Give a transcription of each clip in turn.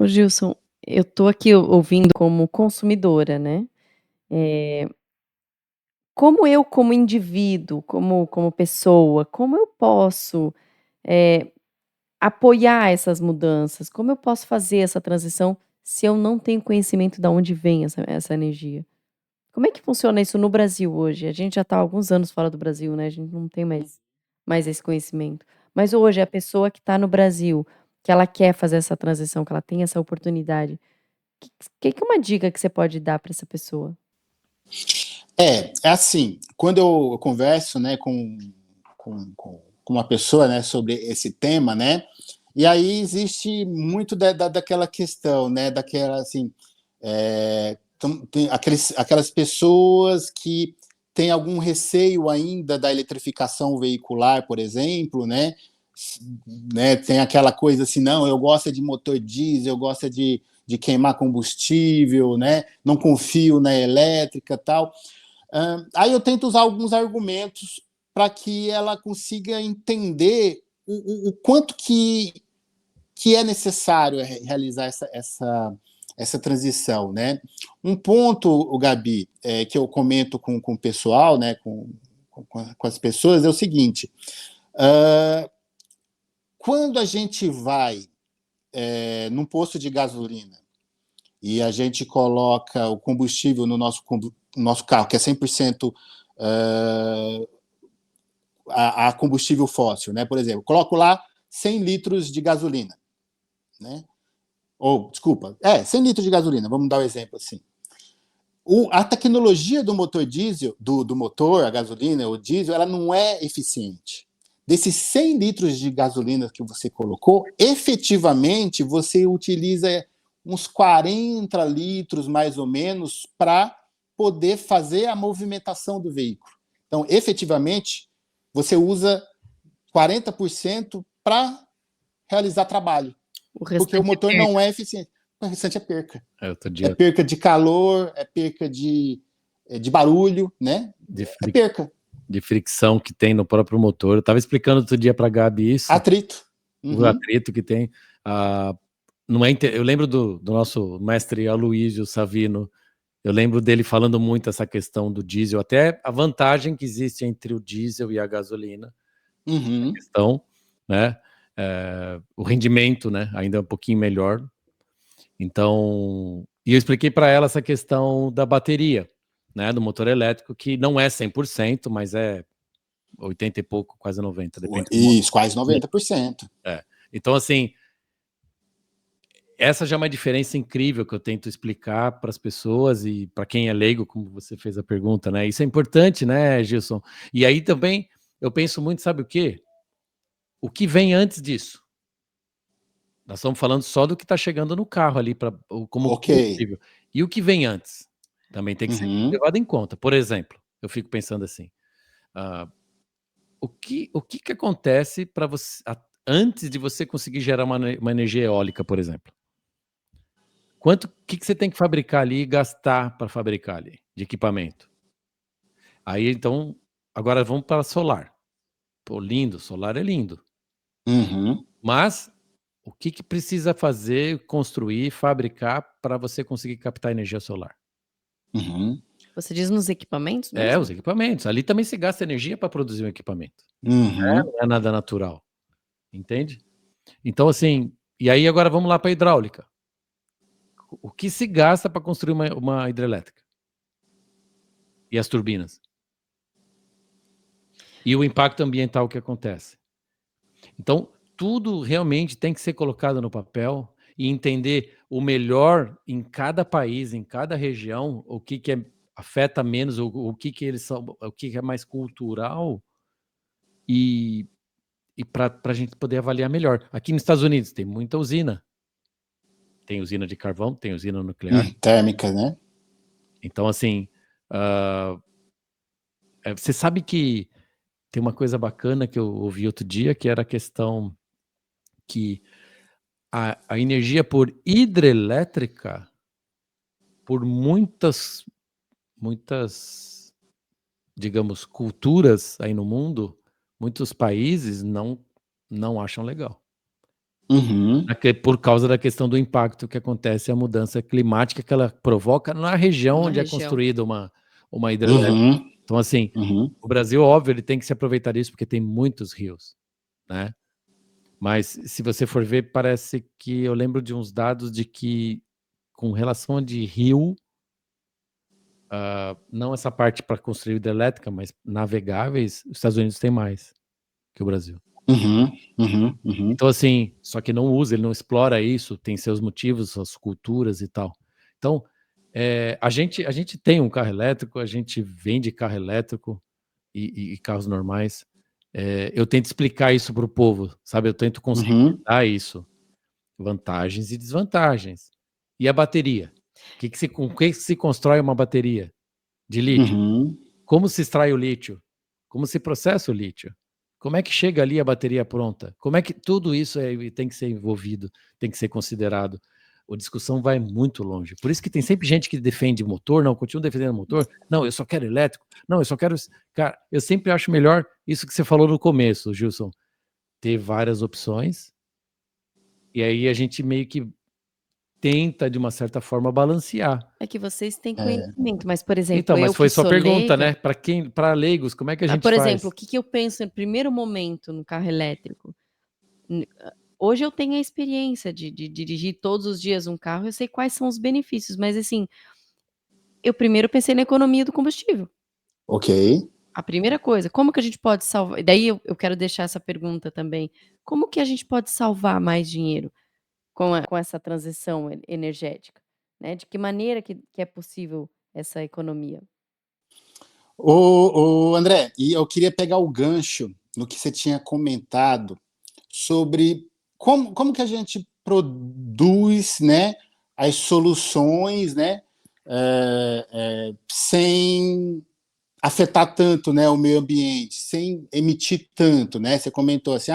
Ô Gilson, eu tô aqui ouvindo como consumidora, né, como eu como indivíduo, como pessoa, como eu posso, eh, apoiar essas mudanças? Como eu posso fazer essa transição se eu não tenho conhecimento da onde vem essa energia? Como é que funciona isso no Brasil hoje? A gente já está há alguns anos fora do Brasil, né, a gente não tem mais esse conhecimento. Mas hoje a pessoa que está no Brasil, que ela quer fazer essa transição, que ela tem essa oportunidade, que é uma dica que você pode dar para essa pessoa? É assim, quando eu converso, né, com uma pessoa, né, sobre esse tema, né, e aí existe muito daquela questão, né, daquela assim, tem aquelas pessoas que têm algum receio ainda da eletrificação veicular, por exemplo, né, tem aquela coisa assim, não, eu gosto de motor diesel, eu gosto de queimar combustível, né, não confio na elétrica, tal. Aí eu tento usar alguns argumentos para que ela consiga entender o quanto que é necessário realizar essa transição, né? Um ponto, o Gabi, que eu comento com o pessoal, né, com as pessoas, é o seguinte: quando a gente vai num posto de gasolina e a gente coloca o combustível no nosso carro, que é 100% a combustível fóssil, né? Por exemplo, coloco lá 100 litros de gasolina, né? Ou, desculpa, 100 litros de gasolina, vamos dar um exemplo assim. A tecnologia do motor diesel, do motor, a gasolina, o diesel, ela não é eficiente. Desses 100 litros de gasolina que você colocou, efetivamente você utiliza uns 40 litros, mais ou menos, para poder fazer a movimentação do veículo. Então, efetivamente, você usa 40% para realizar trabalho, O porque o restante é motor não perda. é eficiente. O restante é perca. Outro É dia perca de calor, é perca de barulho, né? de, É fri- perca. de fricção que tem no próprio motor. Eu estava explicando outro dia para a Gabi isso, Atrito. o Uhum. atrito que tem. Não é, eu lembro do nosso mestre Aloysio Savino, eu lembro dele falando muito essa questão do diesel, até a vantagem que existe entre o diesel e a gasolina, a Uhum. questão, né? O rendimento, né? Ainda é um pouquinho melhor. Então, e eu expliquei para ela essa questão da bateria, né? Do motor elétrico, que não é 100%, mas é 80 e pouco, quase 90, depende do Isso, quase motor. 90%. Então, assim, essa já é uma diferença incrível que eu tento explicar para as pessoas e para quem é leigo, como você fez a pergunta, né? Isso é importante, né, Gilson? E aí também eu penso muito, sabe o quê? O que vem antes disso? Nós estamos falando só do que está chegando no carro ali como Ok. combustível. E o que vem antes? Também tem que ser Uhum. levado em conta. Por exemplo, eu fico pensando assim, ah, o que acontece para você antes de você conseguir gerar uma energia eólica, por exemplo? O que você tem que fabricar ali e gastar para fabricar ali de equipamento? Aí então, agora vamos para solar. Pô, lindo, solar é lindo. Uhum. Mas o que precisa fazer, construir, fabricar para você conseguir captar energia solar? Uhum. Você diz nos equipamentos Os mesmo? equipamentos. Ali também se gasta energia para produzir um equipamento. Uhum. Não é nada natural, entende? Então, assim, e aí agora vamos lá para a hidráulica. O que se gasta para construir uma hidrelétrica? E as turbinas? E o impacto ambiental que acontece? Então, tudo realmente tem que ser colocado no papel e entender o melhor em cada país, em cada região, afeta menos, o que eles são, o que é mais cultural e, e para a gente poder avaliar melhor. Aqui nos Estados Unidos tem muita usina. Tem usina de carvão, tem usina nuclear. Térmica, né? Então, assim, ah, você sabe que tem uma coisa bacana que eu ouvi outro dia, que era a questão que a energia por hidrelétrica, por muitas, digamos, culturas aí no mundo, muitos países não acham legal. Uhum. Por causa da questão do impacto que acontece, a mudança climática que ela provoca na região Na onde é região. construída uma hidrelétrica. Uhum. Então, assim, Uhum. o Brasil, óbvio, ele tem que se aproveitar disso, porque tem muitos rios, né? Mas se você for ver, parece que eu lembro de uns dados de que, com relação de rio, não essa parte para construir hidrelétrica, mas navegáveis, os Estados Unidos tem mais que o Brasil. Uhum. Uhum. Uhum. Então, assim, só que não usa, ele não explora isso, tem seus motivos, suas culturas e tal. Então, a gente tem um carro elétrico, a gente vende carro elétrico e carros normais. Eu tento explicar isso para o povo, sabe? Eu tento Uhum. conscientizar isso, vantagens e desvantagens. E a bateria? Com que se constrói uma bateria de lítio? Uhum. Como se extrai o lítio? Como se processa o lítio? Como é que chega ali a bateria pronta? Como é que tudo isso tem que ser envolvido, tem que ser considerado? A discussão vai muito longe. Por isso que tem sempre gente que defende motor, não, continua defendendo motor. Não, eu só quero elétrico. Não, eu só quero. Cara, eu sempre acho melhor isso que você falou no começo, Gilson, ter várias opções. E aí a gente meio que tenta, de uma certa forma, balancear. É que vocês têm É. conhecimento, mas, por exemplo, Então, mas eu que foi sua sou pergunta, leiga, né? Para leigos, como é que a gente por exemplo, o faz? que eu penso no primeiro momento no carro elétrico? Hoje eu tenho a experiência de dirigir todos os dias um carro, eu sei quais são os benefícios, mas assim, eu primeiro pensei na economia do combustível. Ok. A primeira coisa, como que a gente pode salvar, e daí eu quero deixar essa pergunta também, como que a gente pode salvar mais dinheiro com essa transição energética, né, de que maneira que é possível essa economia? André, e eu queria pegar o gancho no que você tinha comentado sobre como que a gente produz, né, as soluções, né, sem afetar tanto, né, o meio ambiente, sem emitir tanto, né? Você comentou assim,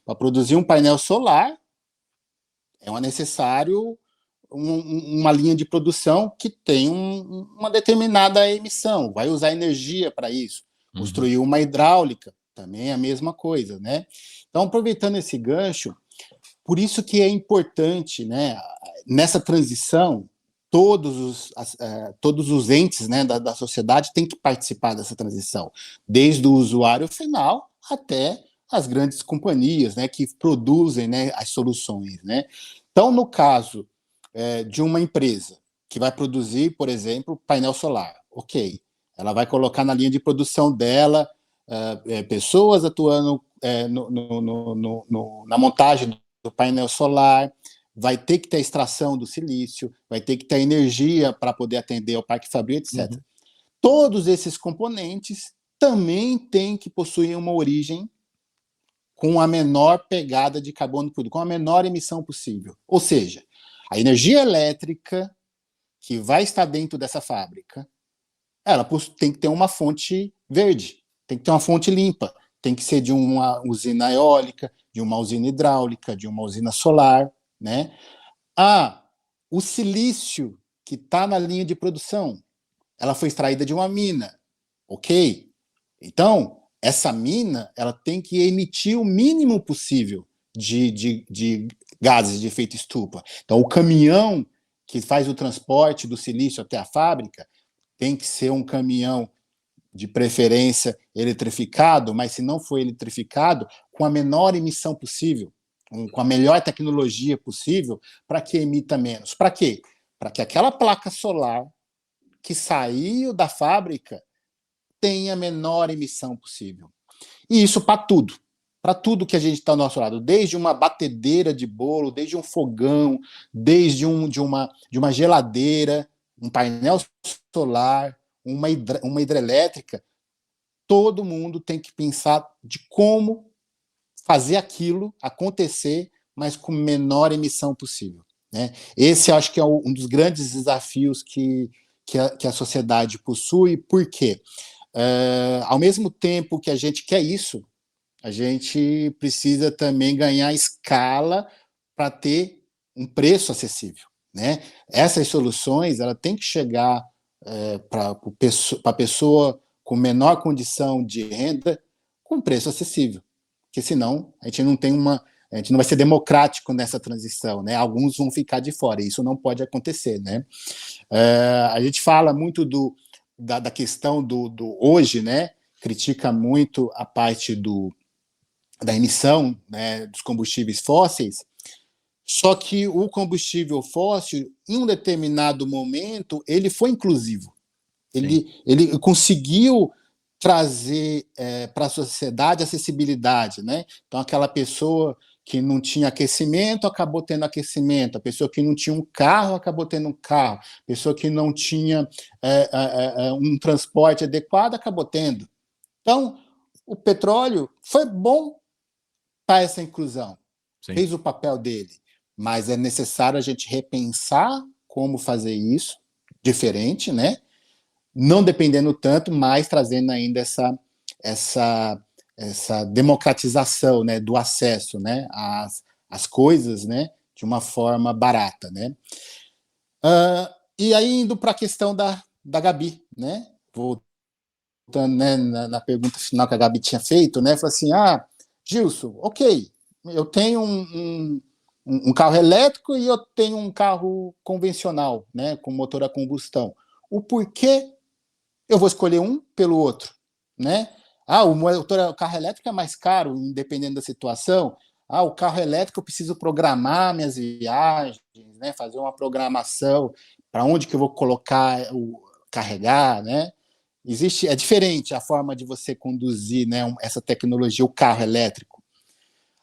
para produzir um painel solar é necessário uma linha de produção que tem uma determinada emissão, vai usar energia para isso. Uhum. Construir uma hidráulica também é a mesma coisa, né? Então, aproveitando esse gancho, por isso que é importante, né, nessa transição, todos os entes, né, da sociedade têm que participar dessa transição, desde o usuário final até as grandes companhias, né, que produzem, né, as soluções, né? Então, no caso de uma empresa que vai produzir, por exemplo, painel solar, ok, ela vai colocar na linha de produção dela pessoas atuando na montagem do painel solar, vai ter que ter a extração do silício, vai ter que ter energia para poder atender ao parque fabril, etc. Uhum. Todos esses componentes também têm que possuir uma origem com a menor pegada de carbono possível, com a menor emissão possível. Ou seja, a energia elétrica que vai estar dentro dessa fábrica, ela tem que ter uma fonte verde, tem que ter uma fonte limpa, tem que ser de uma usina eólica, de uma usina hidráulica, de uma usina solar, né? O silício que está na linha de produção, ela foi extraída de uma mina, ok? Então, essa mina ela tem que emitir o mínimo possível de gases de efeito estufa. Então, o caminhão que faz o transporte do silício até a fábrica tem que ser um caminhão de preferência eletrificado, mas se não for eletrificado, com a menor emissão possível, com a melhor tecnologia possível, para que emita menos. Para quê? Para que aquela placa solar que saiu da fábrica tenha a menor emissão possível. E isso para tudo que a gente está ao nosso lado, desde uma batedeira de bolo, desde um fogão, desde de uma geladeira, um painel solar, uma hidrelétrica, todo mundo tem que pensar de como fazer aquilo acontecer, mas com menor emissão possível, né? Esse acho que é um dos grandes desafios que a sociedade possui. Por quê? Ao mesmo tempo que a gente quer isso, a gente precisa também ganhar escala para ter um preço acessível, né? Essas soluções ela tem que chegar para a pessoa com menor condição de renda com preço acessível, porque senão a gente não tem A gente não vai ser democrático nessa transição, né? Alguns vão ficar de fora, e isso não pode acontecer, né? A gente fala muito da questão do hoje, né? Critica muito a parte da emissão, né, dos combustíveis fósseis, só que o combustível fóssil, em um determinado momento, ele foi inclusivo. Ele conseguiu trazer para a sociedade acessibilidade, né? Então, aquela pessoa que não tinha aquecimento acabou tendo aquecimento, a pessoa que não tinha um carro acabou tendo um carro, a pessoa que não tinha um transporte adequado acabou tendo. Então, o petróleo foi bom para essa inclusão, fez o papel dele, mas é necessário a gente repensar como fazer isso diferente, né? Não dependendo tanto, mas trazendo ainda essa democratização, né, do acesso, né, às coisas, né, de uma forma barata, né? E aí, indo para a questão da Gabi, né? Voltando, né, na pergunta final que a Gabi tinha feito, né? Falou assim: Gilson, ok, eu tenho um carro elétrico e eu tenho um carro convencional, né, com motor a combustão. O porquê eu vou escolher um pelo outro, né? O carro elétrico é mais caro, independendo da situação. O carro elétrico eu preciso programar minhas viagens, né? Fazer uma programação para onde que eu vou colocar carregar, né? É diferente a forma de você conduzir, né, essa tecnologia, o carro elétrico.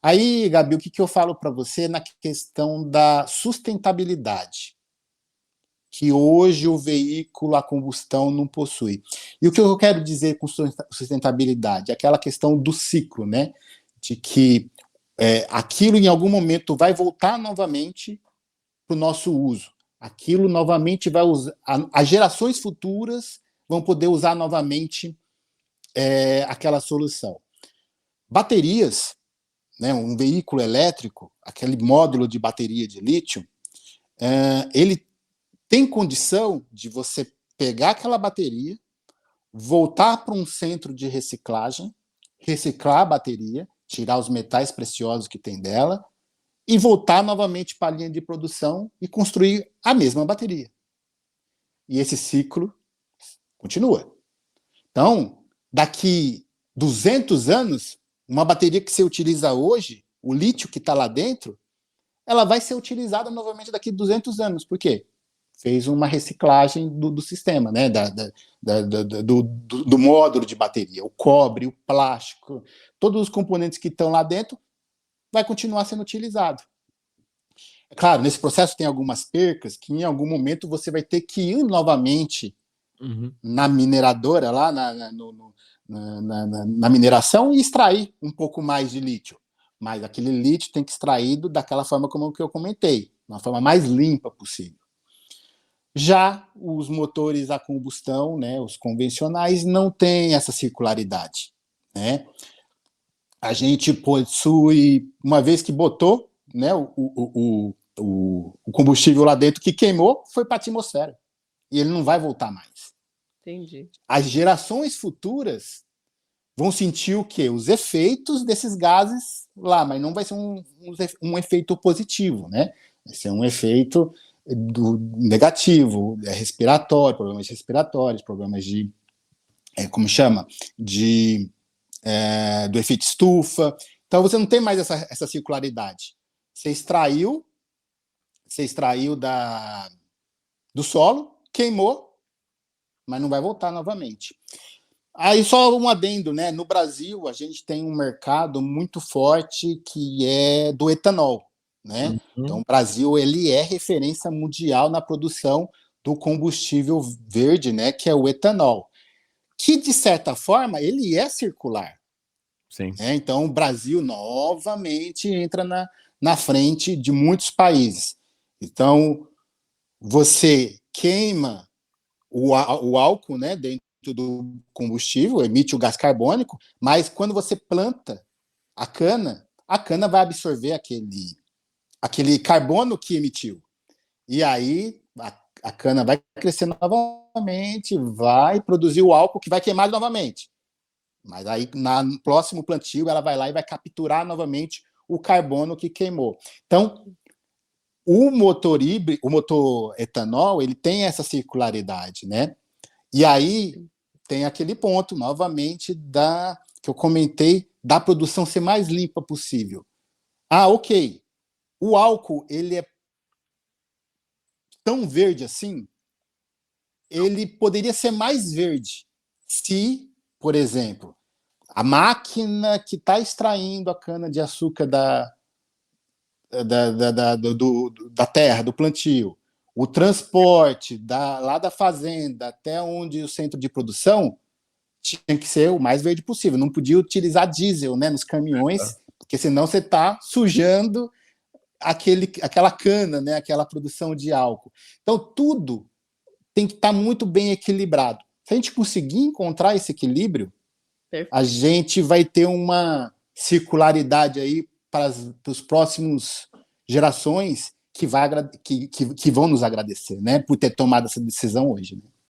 Aí, Gabi, o que eu falo para você na questão da sustentabilidade, que hoje o veículo a combustão não possui. E o que eu quero dizer com sustentabilidade? Aquela questão do ciclo, né? De que aquilo em algum momento vai voltar novamente para o nosso uso. Aquilo novamente vai usar. As gerações futuras vão poder usar novamente aquela solução. Baterias, né, um veículo elétrico, aquele módulo de bateria de lítio, ele tem condição de você pegar aquela bateria, voltar para um centro de reciclagem, reciclar a bateria, tirar os metais preciosos que tem dela e voltar novamente para a linha de produção e construir a mesma bateria. E esse ciclo continua. Então, daqui 200 anos, uma bateria que você utiliza hoje, o lítio que está lá dentro, ela vai ser utilizada novamente daqui 200 anos. Por quê? Fez uma reciclagem do sistema, né? Do módulo de bateria, o cobre, o plástico, todos os componentes que estão lá dentro vai continuar sendo utilizado. É claro, nesse processo tem algumas percas que em algum momento você vai ter que ir novamente na mineradora, lá na mineração e extrair um pouco mais de lítio. Mas aquele lítio tem que ser extraído daquela forma como que eu comentei, uma forma mais limpa possível. Já os motores a combustão, né, os convencionais, não têm essa circularidade, né? A gente possui, uma vez que botou, né, o combustível lá dentro que queimou, foi para a atmosfera. E ele não vai voltar mais. Entendi. As gerações futuras vão sentir o quê? Os efeitos desses gases lá, mas não vai ser um efeito positivo, né? Vai ser um efeito negativo, respiratório, problemas respiratórios, problemas de, como chama? Do efeito estufa. Então você não tem mais essa circularidade. Você extraiu do solo, queimou, mas não vai voltar novamente. Aí só um adendo, né? No Brasil a gente tem um mercado muito forte que é do etanol, né? Então o Brasil ele é referência mundial na produção do combustível verde, né? Que é o etanol, que de certa forma ele é circular. Sim. Então o Brasil novamente entra na frente de muitos países. Então você queima o álcool, né, dentro do combustível, emite o gás carbônico, mas quando você planta a cana vai absorver aquele carbono que emitiu. E aí a cana vai crescer novamente, vai produzir o álcool que vai queimar novamente. Mas aí, no próximo plantio, ela vai lá e vai capturar novamente o carbono que queimou. Então, o motor híbrido, o motor etanol, ele tem essa circularidade, né? E aí tem aquele ponto, novamente, que eu comentei, da produção ser mais limpa possível. Ok, o álcool, ele é tão verde assim, ele poderia ser mais verde se, por exemplo, a máquina que está extraindo a cana-de-açúcar da terra, do plantio, o transporte lá da fazenda até onde o centro de produção tinha que ser o mais verde possível. Não podia utilizar diesel, né, nos caminhões, porque senão você está sujando aquela cana, né, aquela produção de álcool. Então, tudo tem que estar muito bem equilibrado. Se a gente conseguir encontrar esse equilíbrio, a gente vai ter uma circularidade aí para os próximos gerações que vão nos agradecer, né, por ter tomado essa decisão hoje. Né?